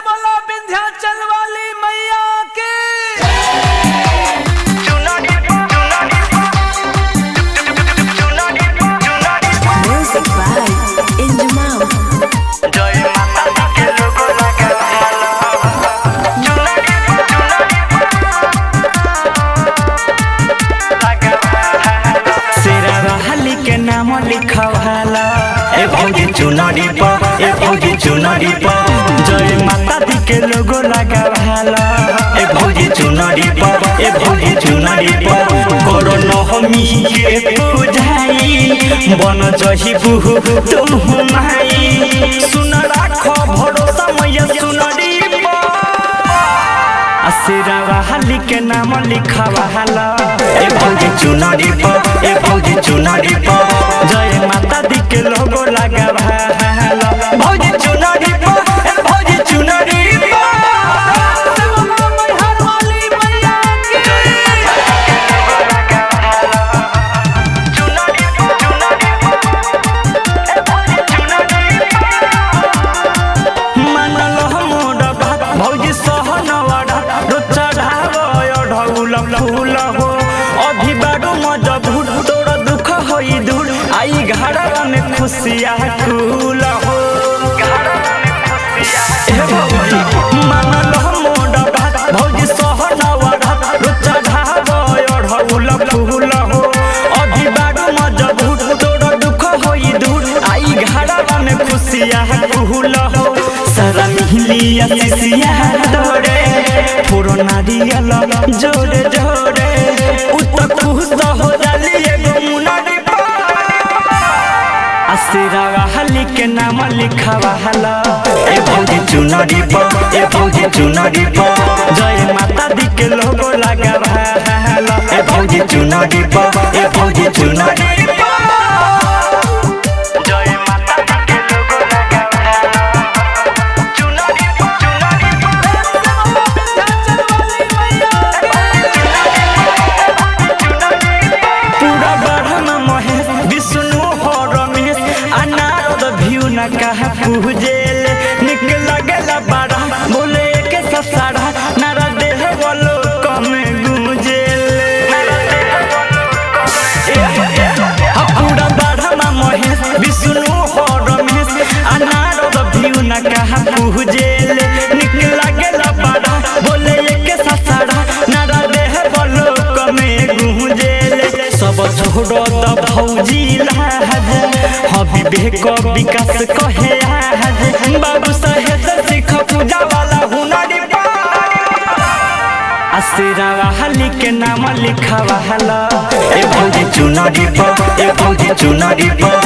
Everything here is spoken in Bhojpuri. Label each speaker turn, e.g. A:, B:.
A: बोलो विंध्याचल वाली मैया के।
B: Music by Injumam.
C: शेरावाली के नाम लिखवाला ए भौजी चुनरी पर, ए भौजी चुनरी पर जय माता दी के लोगो लगावाला ए भौजी चुनरी पर, ए भौजी चुनरी पर करो नहमी के पूजाई बन जही बुहु तुम माई सुन राखो भरोसा मैया सुनरी पर। शेरावाली के नाम लिखवाला ए भौजी चुनरी पर, ए भौजी चुनरी पर जय माता दी के लोगो लगावाला भौजी चुनरी पर, ए भौजी चुनरी पर। फूल हो अभी बारू मजबूर तोरा दुख होई दूर आई घरवा में खुशिया फूल हो मानल मोर बात भौजी सहनवा रुचा ढाब अढ़ौल फूल हो अभी बारू मजबूर तोरा दुख होई दूर आई घरवा में खुशिया फूल हो सारा मिलिया सिसिया तोरे पुरो नारियल जोरे जोरे उत खुश हो जाली एगो मुनरी पर। शेरावाली के नाम लिखवाला ए भौजी चुनरी पर, ए भौजी चुनरी पर जय माता दी के लोगो लगावाला ए भौजी चुनरी पर, ए भौजी चुनरी पर जय माता दी के लोगो लगावाला चुनरी पर, चुनरी पूरा बढ़न महेश विष्णु हो रमेश अनारद भ्यू न कहा पूजेल निक लगला बड़ा बोले के ससारा नारा देह बोलो कमे गुंजेल पूरा बढ़न महेश विष्णु हो रमेश अनारद भ्यू न कहा पूजेल निक लगला बड़ा बोले के ससारा नारा देह बोलो कमे गुंजेल सब छोड़ो द भौजी लाज हबी बेक विकास कहे आज बाबू सहेज सिख पूजा वाला हुनरी पर। शेरावाली के नाम लिखवाला ए भौजी चुनरी पर, ए भौजी चुनरी पर